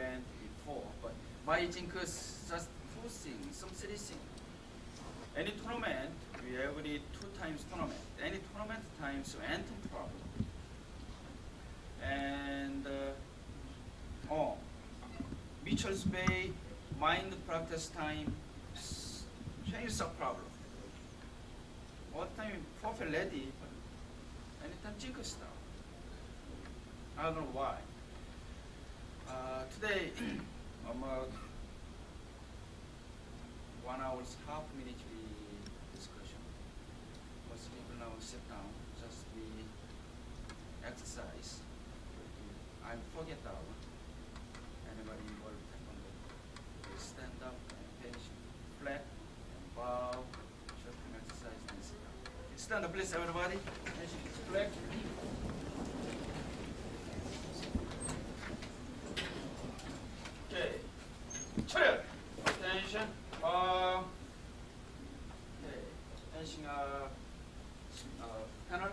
event before, but my jinkers just two things, some silly thing. Any tournament, we every 2 times tournament. Any tournament times anthem problem. And Mitchell's Bay, mind practice time, change of problem. All the time perfect ready, but anytime jingle stuff. I don't know why. Today, about 1 hour's half minute discussion. Most people now sit down, just be exercise. I forget that one. Anybody involved in Taekwondo? Stand up and tension, flat and bow, short-term exercise and sit down. Stand up, please, everybody. Tension, flat. Okay. 차렷. Attention. Okay. Tension. Panel.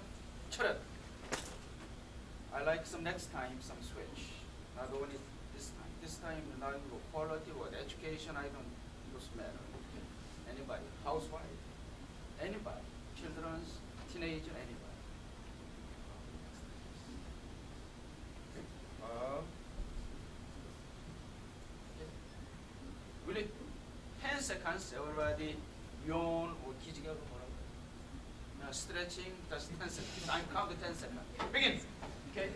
차렷. I like some next time some switch. Not only this time. This time not even quality or education. I don't. It doesn't matter. Anybody. Housewife. Anybody. Children's. Teenager. Anybody. Really 10 seconds everybody yawn or 기지개 하고 뭐라고 now stretching just 10 seconds I'm count to 10 seconds begin okay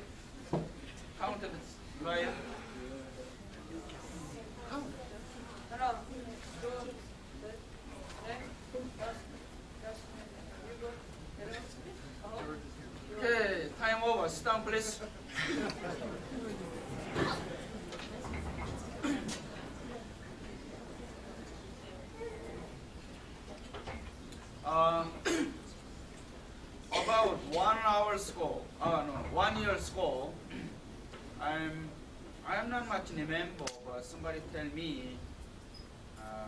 count it right count 하나 okay time over sit down please about 1 hour school, 1 year school, I'm not much remember, but somebody tell me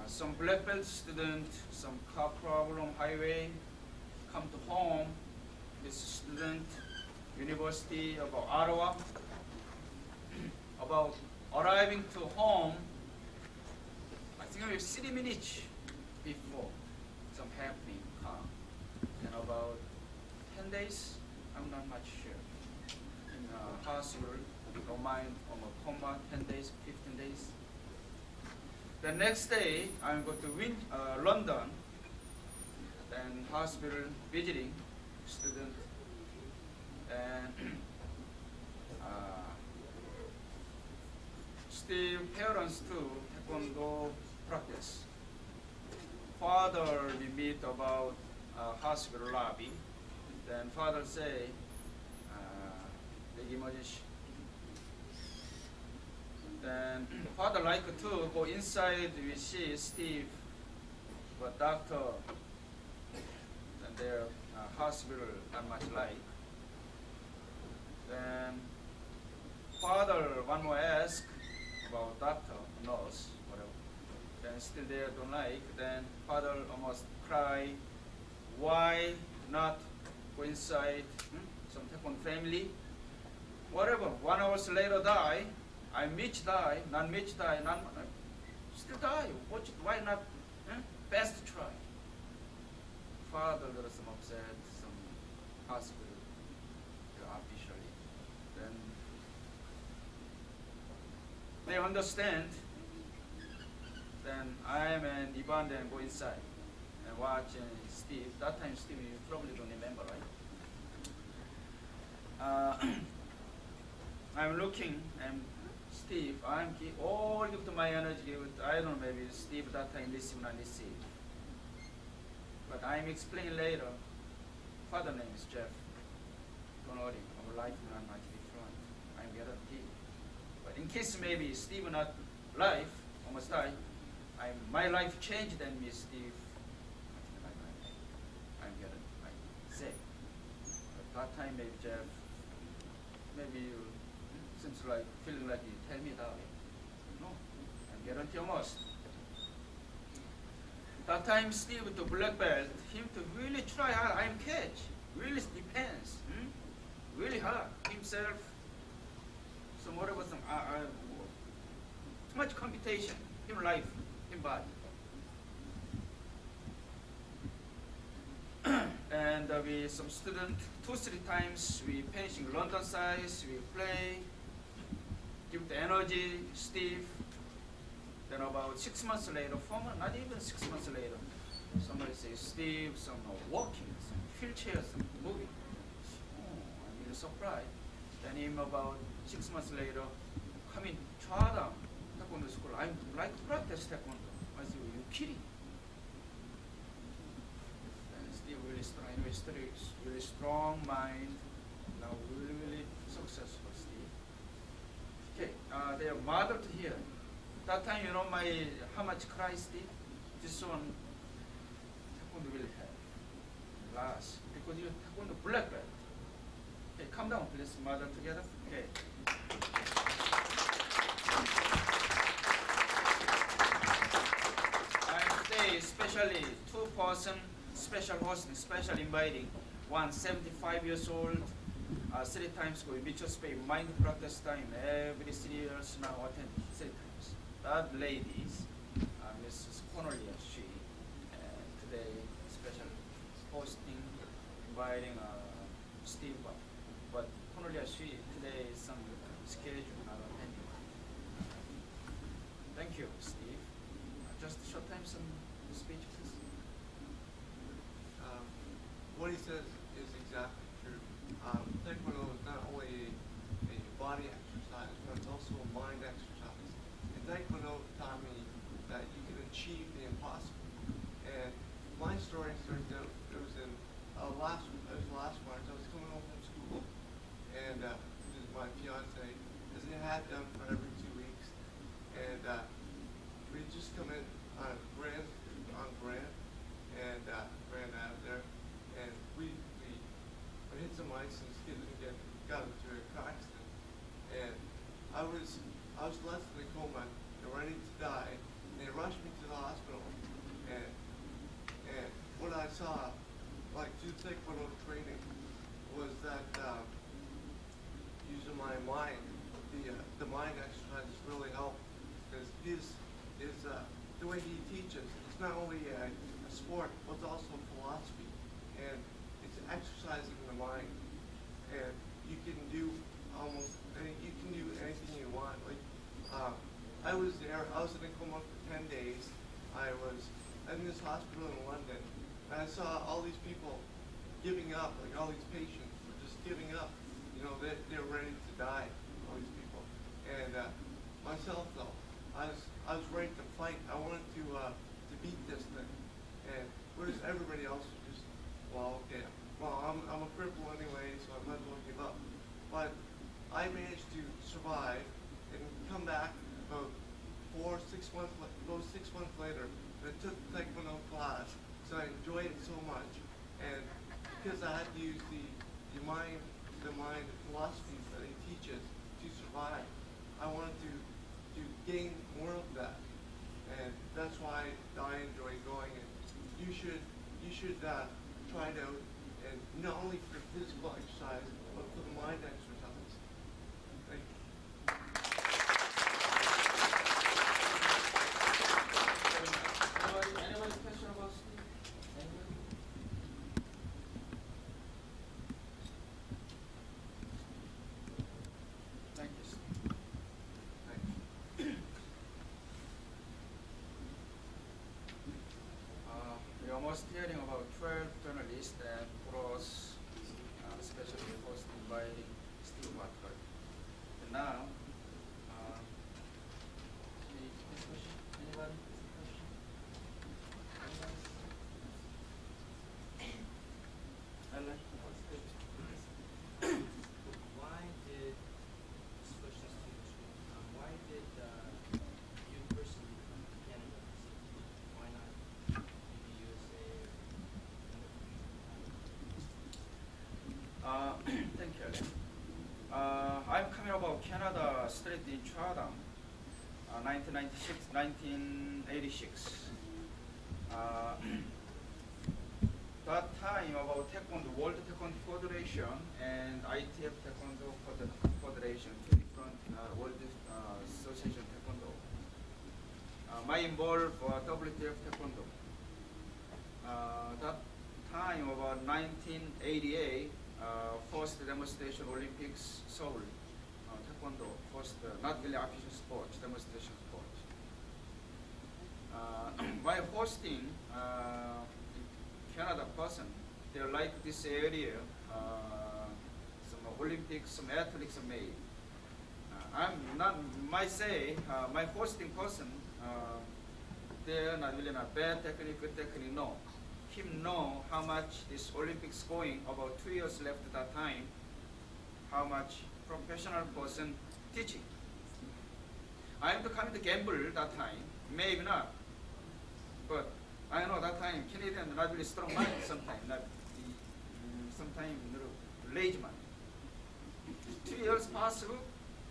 some black belt student, some car problem, highway, come to home, this student, university, about Ottawa, about arriving to home, I think maybe 3 minutes before some happening come. And about 10 days, I'm not much sure. In hospital, don't mind from a coma, 10 days, 15 days. The next day, I'm going to London, then hospital visiting student, and still parents too, Taekwondo practice. Father, we meet about hospital lobby. Then father say, big emergency. Then father like to go inside. We see Steve, but doctor, and their hospital not much like. Then father one more ask about doctor, nurse, whatever. Then still they don't like. Then father almost cry. Why not go inside? Some Taekwondo family. Whatever. 1 hour later die. I Mitch die. Not Mitch die. Not still die. Why not? Best try. Father got some upset. Some hospital officially. Then they understand. Then I am and Ivan then go inside and watch Steve. That time Steve you probably don't remember, right? I'm looking and Steve, I'm all give to my energy. I don't know, maybe Steve that time receive not receive. But I'm explaining later. Father name is Jeff. Don't worry, our life will not much different. I'm guaranteed. But in case maybe Steve not life almost die. My life changed than me, Steve. I'm getting sick. But that time, maybe Jeff, maybe you seems like feeling like you tell me that way. No, I'm guarantee almost. That time, Steve to black belt, him to really try hard. I'm catch, really depends, really hard himself. Some whatever some too much competition in life, in body. And we some student 2-3 times we finishing London size, we play, give the energy, stiff. Then about 6 months later, 4 months, not even 6 months later, somebody says Steve, some walking, some wheelchairs, some moving. Oh, I'm really surprised. Then him about 6 months later, come in Chada Taekwondo school. I like to practice Taekwondo. I said, you kidding? And Steve really strong, anyway, really strong mind. Now really successful, Steve. Okay, they are modeled here. That time, you know, how much Christ did? This one, Taekwondo will have last because you Taekwondo black belt. Okay, calm down, please, mother together. Okay. And today, especially 2-person special hosting, special inviting, one 75 years old, 3 times go. We just pay mind practice time every 3 years now attend 3 times. That ladies, Mrs. Cornelia, she, and today special hosting, inviting Steve, but Cornelia, she today is some schedule not attending. Thank you, Steve. Just a short time, some speech, please. What he says is exactly true. Taekwondo is not only a body exercise, but it's also a mind exercise. And Taekwondo taught me that you can achieve the impossible. And my story started out, it was in last March. I was coming home from school, and this is my fiance, as they had done for every 2 weeks. And we just come in on Grand, and ran out there, and we hit some ice and skidded and got into a car accident. And I was less than a coma and ready to die. And they rushed me to the hospital, and what I saw, like through Taekwondo training, was that using my mind, the mind exercises really help, because the way he teaches, it's not only a sport, but it's also philosophy, and it's exercising the mind, and you can do anything you want. Like I was in a coma for 10 days. I was in this hospital in London, and I saw all these people giving up, like all these patients were just giving up. You know, they're ready to die, all these people. And myself though, I was ready to fight. I wanted to beat this thing. And whereas everybody else was just, well, okay, well, I'm a cripple anyway, so I might as well give up. But I managed to survive and come back about 6 months later, and I took the Taekwondo class, so I enjoyed it so much. And because I had to use the mind, the philosophies that he teaches to survive, I wanted to gain more of that. And that's why I enjoy going. And you should try it out, and not only for physical exercise, but for the mind exercise. Thank you. Anybody question about Steve? Anybody? Thank you, Steve. Thank you. We're almost hearing about 12 journalists and pros, especially hosted by Steve Watford. And now, any question? Anybody? Ellen? Why did, this question is to you, why did you personally come to Canada? Why not the USA? Thank you, Ellen. I'm coming about Canada straight in Chatham, 1986. That time about Taekwondo, World Taekwondo Federation and ITF Taekwondo Federation, two different World Association Taekwondo. my involved for WTF Taekwondo. That time about 1988, first demonstration Olympics Seoul. Taekwondo first, not really official sport, demonstration sport. While hosting Canada person, they like this area. Some Olympics, some athletes are made. I'm not, might say, my hosting person, they're not really not bad technique, good technique, no. Him know how much this Olympics going, about 2 years left at that time, how much professional person teaching. I'm to come to gamble that time, maybe not, but I know that time Canadian not really strong mind sometimes, not sometimes lazy mind. 2 years possible,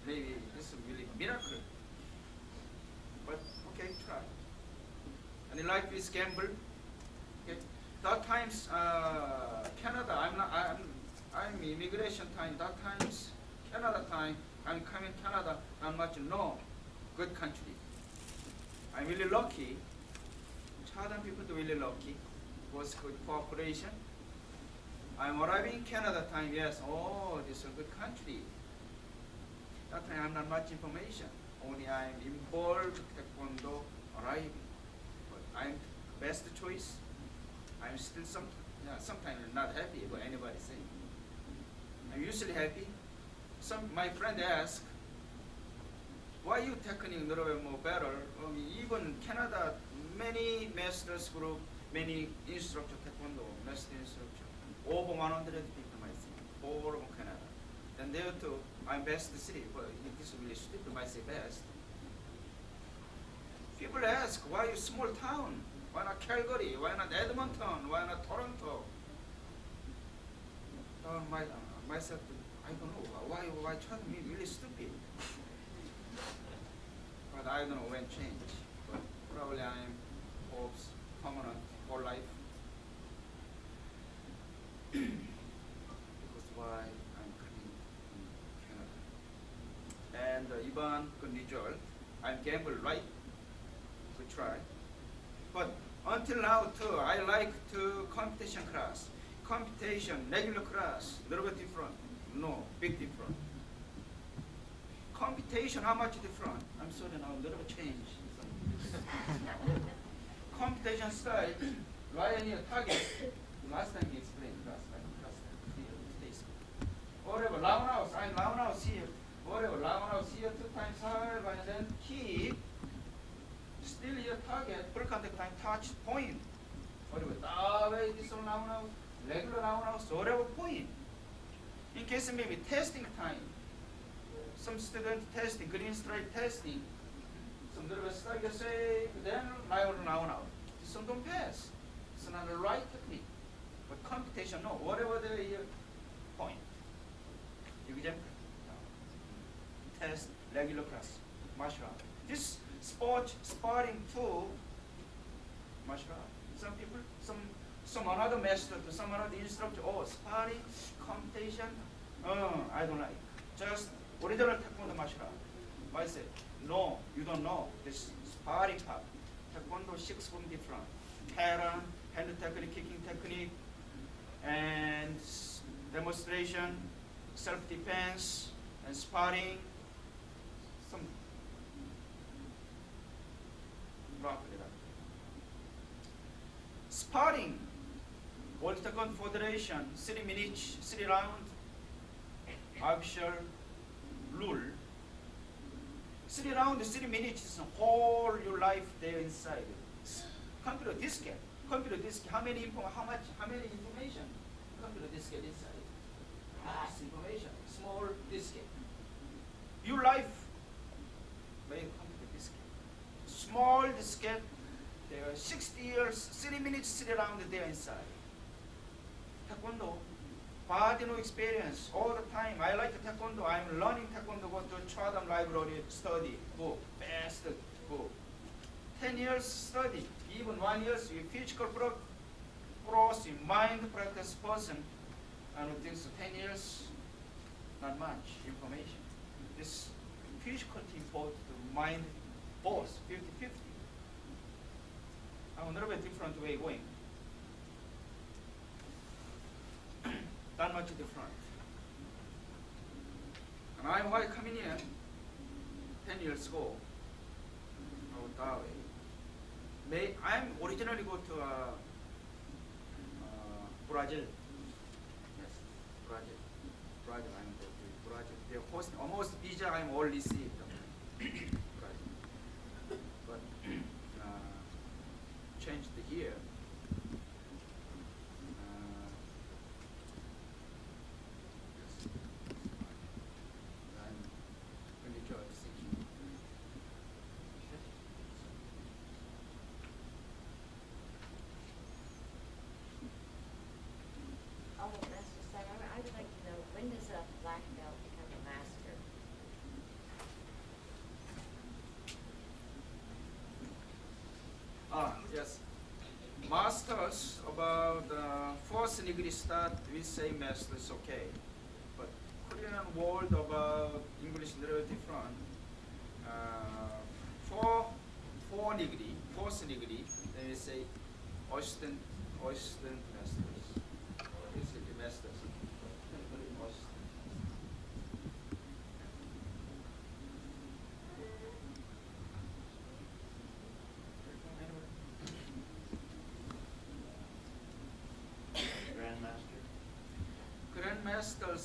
maybe this is really miracle. But okay, try. And the life is gamble. Okay. That times Canada, I'm immigration time. That times Canada time, I'm coming Canada. Not much no good country. I'm really lucky. Southern people are really lucky. Was good cooperation. I'm arriving in Canada time. Yes, oh, this is a good country. That time I'm not much information. Only I'm involved Taekwondo arriving. But I'm best choice. I'm still sometimes not happy about anybody saying. I'm usually happy. My friend asked, why you technique a little bit more better? Even Canada, many masters group, many instructor Taekwondo, master instructor, over 100 people might say, all over Canada. And there too, I'm best city, but this is really stupid, might say best. People ask, why you small town? Why not Calgary? Why not Edmonton? Why not Toronto? Myself, I don't know, why try to be really stupid? But I don't know when change. But probably I'm hopes permanent whole life. Because why I'm coming in Canada. And even good result, I'm gamble right. We try. But until now too, I like to competition class. Competition, regular class, little bit different. No, big different. Computation, how much different? I'm sorry now, a little bit change. Computation style, right in your target. Last time he explained, last time, whatever, roundhouse, I'm roundhouse here. Whatever, roundhouse here 2 times higher, and then keep still your target, full contact time, touch point. Whatever, that way, this one roundhouse, regular roundhouse, whatever point. In case maybe testing time, some student testing, green stripe testing, some little bit study say, then roundhouse. This one don't pass. It's not the right technique. But computation, no, whatever the point. Example, test, regular class, martial art. This sport, sparring too, martial art. Some people, some another master, some another instructor, oh, sparring, competition, I don't like. Just original Taekwondo martial art. I say, no, you don't know. This sparring part. Taekwondo 6 form different. Pattern, hand technique, kicking technique, and demonstration, self-defense, and sparring. Some roughly that. Sparring, World Taekwondo Federation, 3 minutes, 3 round, official rule. 3 round, 3 minutes, whole your life there inside. Computer disk, how many information? Computer disk inside. Mass information, small disk. Your life, very computer disk. Small disk, there are 60 years, 3 minutes, 3 round there inside. Taekwondo, body no experience all the time. I like Taekwondo. I'm learning Taekwondo. Go to Chatham Library, study, book, fast book. 10 years study, even 1 year with physical growth, mind practice person. I don't think so. 10 years, not much information. This physical both the mind, both 50-50. a little bit different way going. That much different. And I why coming here 10 years ago. That way. I'm originally go to Brazil. Yes, Brazil. Brazil. I'm go to Brazil. They host almost visa. I'm all received. Brazil. But changed here. Yes. I'm really enjoy the city. Oh, Master Sir, I would like to know, when does a black belt become a master? Yes. Masters about first degree start, we say masters, okay. But Korean word about English little different. Four degree, first degree, then we say assistant masters. Basically masters. Assistant.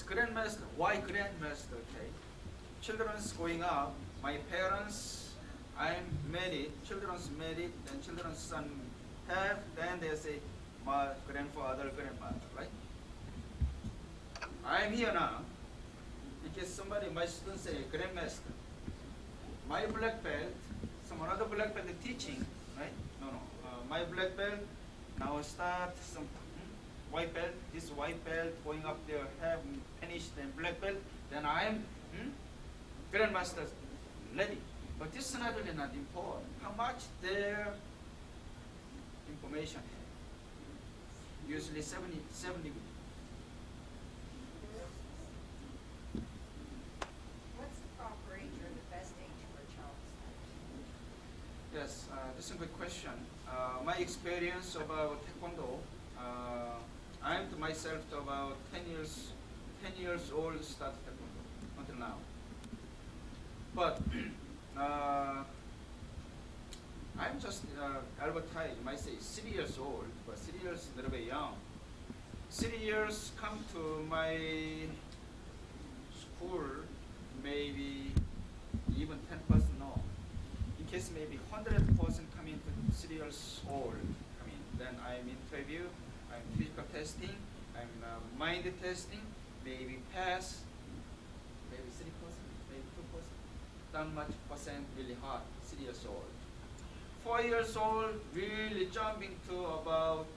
Grandmaster, why grandmaster? Okay, children's growing up. My parents, I'm married. Children's married, then children's son have. Then they say, my grandfather, grandmother, right? I'm here now because somebody, my student say grandmaster. My black belt, some another black belt teaching, right? No. My black belt now start some white belt. This white belt going up there have finished then black belt. Then I'm grandmaster ready. But this is not really not important. How much their information have? Usually 70. What's the proper age or the best age for a child to start? Yes, this is a good question. My experience about Taekwondo, I'm to myself to about 10 years old start Taekwondo until now. But I'm just advertising, might say 3 years old, but 3 years a little bit young. 3 years come to my school, maybe even 10% no. In case maybe 100% coming to 3 years old, then I'm interview, I'm physical testing, I'm mind testing, maybe pass, maybe 3%, maybe 2%. That much percent really hard, 3 years old. 4 years old, really jumping to about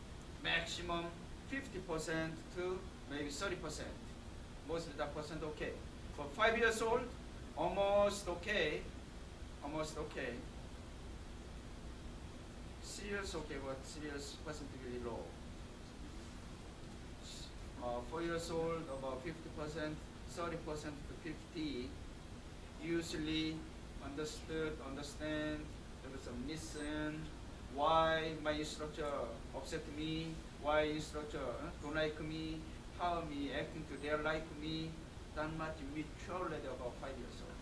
maximum 50% to maybe 30%. Mostly that percent okay. For 5 years old, almost okay. 3 years okay, but 3 years percent really low. 4 years old, about 50%, 30% to 50. Usually understand, there was a mission, why my instructor upset me, why instructor don't like me, how me acting to their like me, that much maturity about 5 years old.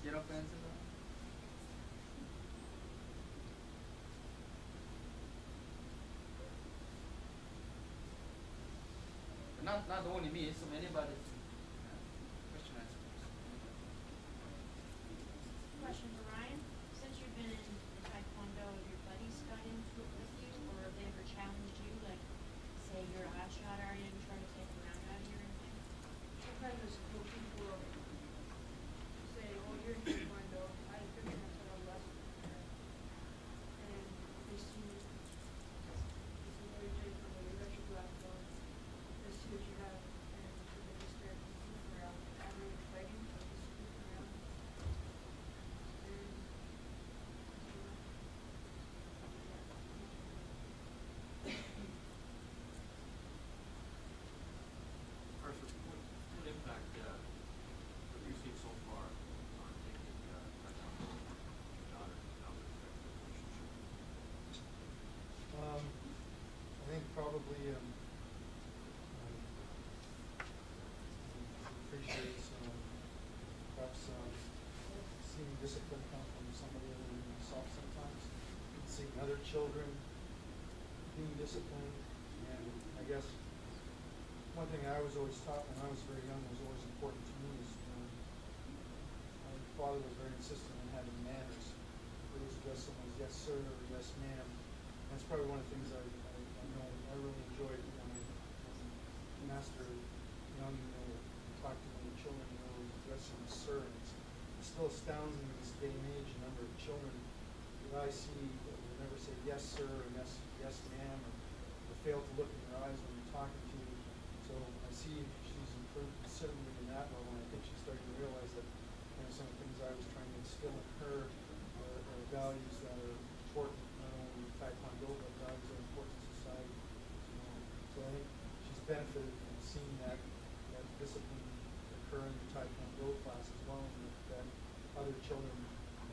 You know, friends? Not only me, so anybody. Question answer. Question for Ryan. Since you've been in Taekwondo, have your buddies got into it with you, or have they ever challenged you? Like, say you're a hot shot, are you, and try to take a round out of you or anything? Sometimes people say, oh, you're in Taekwondo, you're going to have to have lessons there. And they see, it's a very Taekwondo, you're actually black belt. They see what you have, and so they just start probably appreciates perhaps seeing discipline come from somebody other than himself sometimes, seeing other children being disciplined, and I guess one thing I was always taught when I was very young was always important to me is my father was very insistent on having manners. It was address someone as yes sir or yes ma'am. That's probably one of the things I know I really enjoyed when I master young, talk to young children, address them as sir. It still astounds me in this day and age the number of children that I see that will never say yes sir and yes ma'am, or fail to look in your eyes when you're talking to you. So I see she's improved considerably in that level, and I think she's starting to realize that some of the things I was trying to instill in her are values that are important, not only in Taekwondo, but values that are important to society. So I think she's benefited from seeing that discipline occur in the Taekwondo class as well, and that other children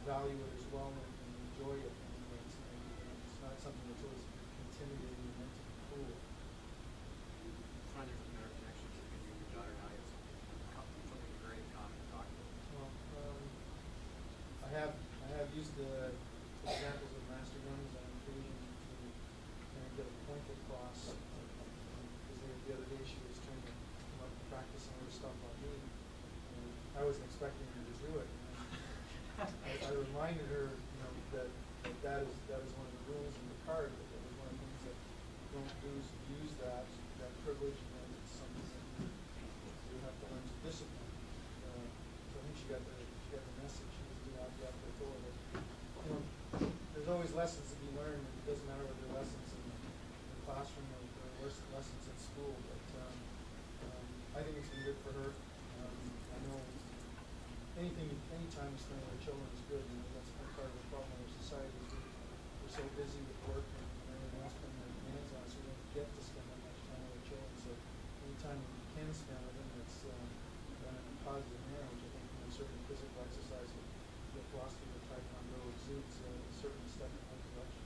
value it as well and enjoy it. And it's not something that's always intimidating and meant to be cruel. Find there's a better connection between you and your daughter now. You have something very in common to talk about. Well, I have used the examples of Master Young's on occasion to get a point across. Because the other day she was trying to come up and practice some other stuff on me, and I wasn't expecting her to do it. And I reminded her, that is one of the rules in the card. That was one of the things that you don't do is use that privilege, and it's something that you have to learn to discipline. So I think she got the message. She was doing after I told her that, there's always lessons to be learned. And it doesn't matter whether they're lessons in the classroom or lessons at school. But I think it's been good for her. I know anytime we spend with our children is good. That's part of the problem in our society is we're so busy with work and everything else putting their demands on us, we don't get to spend that much time with our children. So anytime we can spend with them, it's done in a positive manner, which I think certain physical exercise, the philosophy of Taekwondo exudes a certain step in that direction.